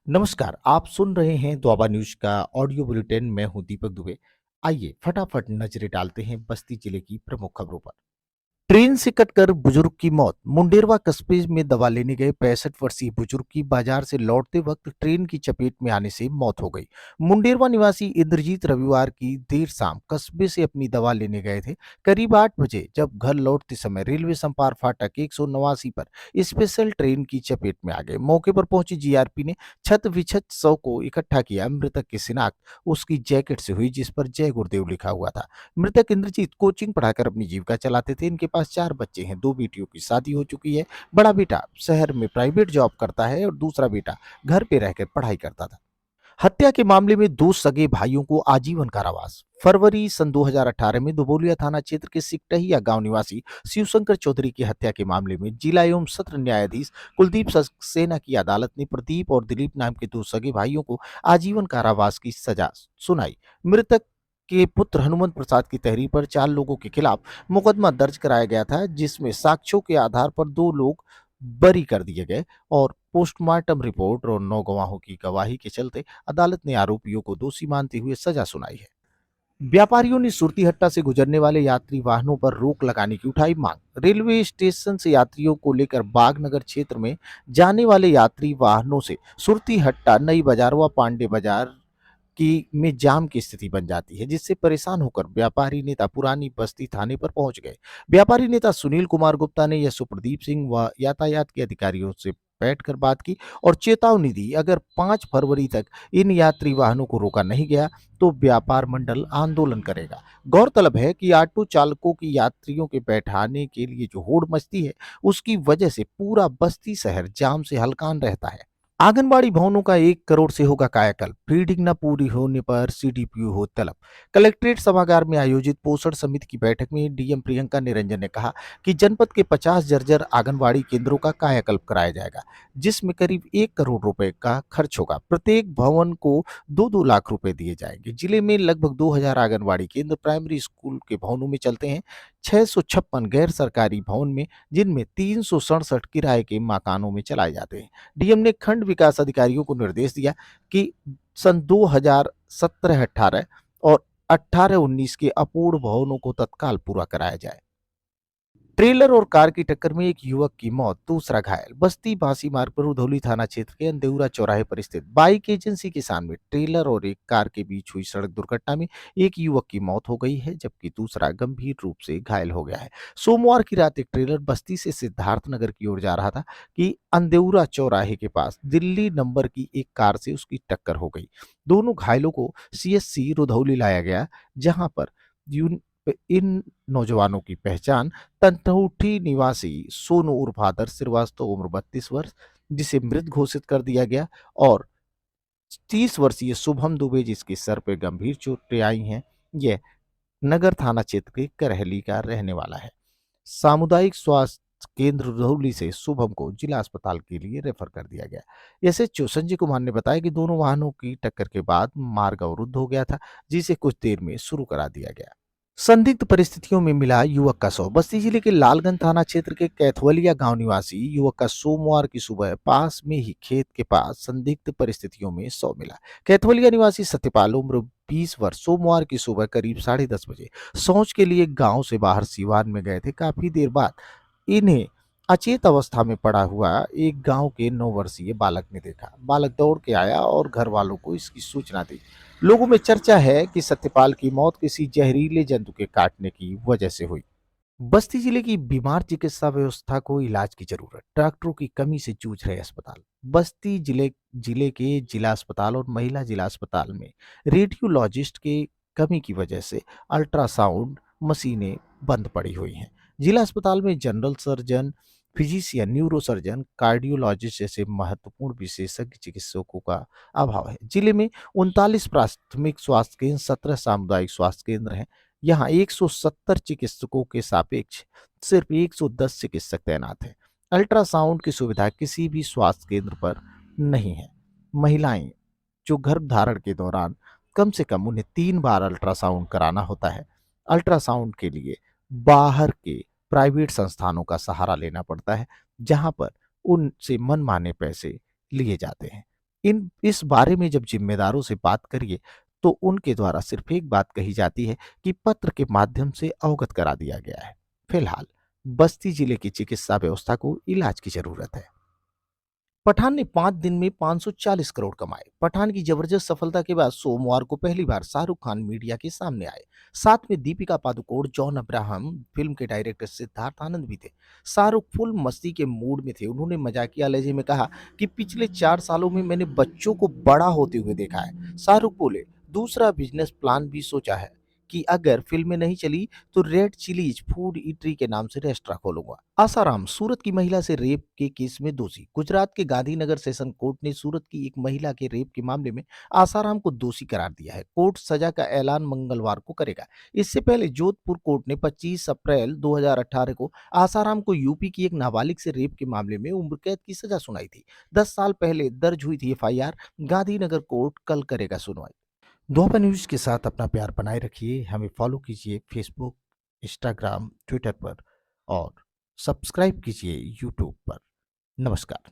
नमस्कार, आप सुन रहे हैं द्वाबा न्यूज का ऑडियो बुलेटिन। मैं हूं दीपक दुबे। आइए फटाफट नजरें डालते हैं बस्ती जिले की प्रमुख खबरों पर। ट्रेन से कटकर बुजुर्ग की मौत। मुंडेरवा कस्बे में दवा लेने गए 65 वर्षीय बुजुर्ग की बाजार से लौटते वक्त ट्रेन की चपेट में आने से मौत हो गई। मुंडेरवा निवासी इंद्रजीत रविवार की देर शाम कस्बे से अपनी दवा लेने गए थे। करीब 8 बजे जब घर लौटते समय रेलवे संपार फाटक 189 पर स्पेशल ट्रेन की चपेट में आ गए। मौके पर पहुंची जीआरपी ने छत विछत शव को इकट्ठा किया। मृतक की शिनाख्त उसकी जैकेट से हुई जिस पर जय गुरुदेव लिखा हुआ था। मृतक इंद्रजीत कोचिंग पढ़ाकर अपनी जीविका चलाते थे। इनके पास 4 बच्चे हैं। 2 बेटियों की शादी हो चुकी है। बड़ा बेटा शहर में प्राइवेट जॉब करता है और दूसरा बेटा घर पे रहकर पढ़ाई करता था। हत्या के मामले में 2 सगे भाइयों को आजीवन कारावास। फरवरी सन 2018 में दुबोलिया थाना क्षेत्र के सिकटहिया गांव निवासी शिवशंकर चौधरी की हत्या के मामले में जिला एवं सत्र न्यायाधीश कुलदीप सक्सेना की अदालत ने प्रदीप और दिलीप नाम के 2 सगे भाइयों को आजीवन कारावास की सजा सुनाई। मृतक के पुत्र हनुमंत प्रसाद की तहरीर पर 4 लोगों के खिलाफ मुकदमा दर्ज कराया गया था, जिसमें साक्ष्यों के आधार पर 2 लोग बरी कर दिए गए और पोस्टमार्टम रिपोर्ट और 9 गवाहों की गवाही के चलते अदालत ने आरोपियों को दोषी मानते हुए सजा सुनाई है। व्यापारियों ने सुरतीहट्टा से गुजरने वाले यात्री वाहनों पर रोक लगाने की उठाई मांग। रेलवे स्टेशन से यात्रियों को लेकर बागनगर क्षेत्र में जाने वाले यात्री वाहनों से सुरतीहट्टा, नई बाजार व पांडे बाजार की में जाम की स्थिति बन जाती है, जिससे परेशान होकर व्यापारी नेता पुरानी बस्ती थाने पर पहुंच गए। व्यापारी नेता सुनील कुमार गुप्ता ने यशोप्रदीप सिंह व यातायात के अधिकारियों से बैठकर बात की और चेतावनी दी, अगर 5 फरवरी तक इन यात्री वाहनों को रोका नहीं गया तो व्यापार मंडल आंदोलन करेगा। गौरतलब है कि ऑटो चालकों की यात्रियों के बैठाने के लिए जो होड़ मचती है, उसकी वजह से पूरा बस्ती शहर जाम से हलकान रहता है। आंगनबाड़ी भवनों का 1 करोड़ से होगा कायाकल्प। फीडिंग न पूरी होने पर सीडीपीओ हो तलब। कलेक्ट्रेट सभागार में आयोजित पोषण समिति की बैठक में डीएम प्रियंका निरंजन ने कहा कि जनपद के 50 जर्जर आंगनबाड़ी केंद्रों का कायाकल्प कराया जाएगा, जिसमें करीब 1 करोड़ रुपए का खर्च होगा। प्रत्येक भवन को 2-2 लाख रुपए दिए जाएंगे। जिले में लगभग 2000 आंगनबाड़ी केंद्र प्राइमरी स्कूल के भवनों में चलते हैं। 656 गैर सरकारी भवन में, जिनमें 367 किराए के मकानों में चलाए जाते हैं। डीएम ने खंड विकास अधिकारियों को निर्देश दिया कि सन 2017-18 और 18-19 के अपूर्ण भवनों को तत्काल पूरा कराया जाए। ट्रेलर और कार की टक्कर में एक युवक की मौत, दूसरा घायल। बस्ती बांसी मार्ग पर उधौली थाना क्षेत्र के अंदेउरा चौराहे पर स्थित बाइक एजेंसी के सामने ट्रेलर और एक कार के बीच हुई सड़क दुर्घटना में एक युवक की मौत हो गई है, जबकि दूसरा गंभीर रूप से घायल हो गया है। सोमवार की रात एक ट्रेलर बस्ती से सिद्धार्थनगर की ओर जा रहा था कि अंदेउरा चौराहे के पास दिल्ली नंबर की एक कार से उसकी टक्कर हो गई। दोनों घायलों को सीएससी रुधौली लाया गया, जहां पर इन नौजवानों की पहचान तंतौठी निवासी सोनू उर्फ आदर्श श्रीवास्तव उम्र 32 वर्ष, जिसे मृत घोषित कर दिया गया, और 30 वर्षीय शुभम दुबे, जिसके सर पर गंभीर चोटें आई हैं। यह नगर थाना क्षेत्र के करहली का रहने वाला है। सामुदायिक स्वास्थ्य केंद्र रुधौली से शुभम को जिला अस्पताल के लिए रेफर कर दिया गया। एसएचओ संजय कुमार ने बताया कि दोनों वाहनों की टक्कर के बाद मार्ग अवरुद्ध हो गया था, जिसे कुछ देर में शुरू करा दिया गया। संदिग्ध परिस्थितियों में मिला युवक का शव। बस्ती जिले के लालगंज थाना क्षेत्र के कैथवलिया गांव निवासी युवक का सोमवार की सुबह पास में ही खेत के पास संदिग्ध परिस्थितियों में शव मिला। कैथवलिया निवासी सत्यपाल उम्र 20 वर्ष सोमवार की सुबह करीब 10:30 बजे शौच के लिए गांव से बाहर सीवान में गए थे। काफी देर बाद इन्हें अचेत अवस्था में पड़ा हुआ एक गांव के 9 वर्षीय बालक ने देखा। बालक दौड़ के आया और घर वालों को इसकी सूचना दी। लोगों में चर्चा है कि सत्यपाल की मौत किसी जहरीले जंतु के काटने की वजह से हुई। बस्ती जिले की बीमार चिकित्सा व्यवस्था को इलाज की जरूरत। डॉक्टरों की कमी से जूझ रहे अस्पताल। बस्ती जिले जिले के जिला अस्पताल और महिला जिला अस्पताल में रेडियोलॉजिस्ट के कमी की वजह से अल्ट्रासाउंड मशीनें बंद पड़ी हुई हैं। जिला अस्पताल में general surgeon, physician, neurosurgeon, cardiologist जैसे महत्वपूर्ण विशेषज्ञ चिकित्सकों का अभाव है। जिले में 39 प्राथमिक स्वास्थ्य केंद्र, 17 सामुदायिक स्वास्थ्य केंद्र हैं। यहाँ 170 चिकित्सकों के सापेक्ष सिर्फ 110 चिकित्सक तैनात हैं। अल्ट्रासाउंड की सुविधा किसी भी स्वास्थ्य केंद्र पर नहीं है। महिलाएं जो गर्भधारण के दौरान कम से कम उन्हें 3 बार अल्ट्रासाउंड कराना होता है। अल्ट्रासाउंड के लिए बाहर के प्राइवेट संस्थानों का सहारा लेना पड़ता है, जहां पर उनसे मनमाने पैसे लिए जाते हैं। इन इस बारे में जब जिम्मेदारों से बात करिए तो उनके द्वारा सिर्फ एक बात कही जाती है कि पत्र के माध्यम से अवगत करा दिया गया है। फिलहाल बस्ती जिले की चिकित्सा व्यवस्था को इलाज की जरूरत है। पठान ने 5 दिन में 540 करोड़ कमाए। पठान की जबरदस्त सफलता के बाद सोमवार को पहली बार शाहरुख खान मीडिया के सामने आए। साथ में Deepika Padukone, John Abraham, film के डायरेक्टर सिद्धार्थ आनंद भी थे। शाहरुख फुल मस्ती के मूड में थे। उन्होंने मजाकिया लहजे में कहा कि पिछले 4 सालों में मैंने बच्चों को बड़ा होते हुए देखा है। शाहरुख बोले, दूसरा बिजनेस प्लान भी सोचा है कि अगर फिल्में नहीं चली तो रेड चिलीज फूड ईटरी के नाम से रेस्टोरेंट खोलूंगा। आसाराम सूरत की महिला से रेप के केस में दोषी। गुजरात के गांधीनगर सेशन कोर्ट ने सूरत की एक महिला के रेप के मामले में आसाराम को दोषी करार दिया है। कोर्ट सजा का ऐलान मंगलवार को करेगा। इससे पहले जोधपुर कोर्ट ने 25 अप्रैल 2018 को आसाराम को यूपी की एक नाबालिग से रेप के मामले में उम्र कैद की सजा सुनाई थी। 10 साल पहले दर्ज हुई थी एफआईआर। गांधीनगर कोर्ट कल करेगा सुनवाई। दोपहर न्यूज के साथ अपना प्यार बनाए रखिए। हमें फॉलो कीजिए फेसबुक, इंस्टाग्राम, ट्विटर पर और सब्सक्राइब कीजिए यूट्यूब पर। नमस्कार।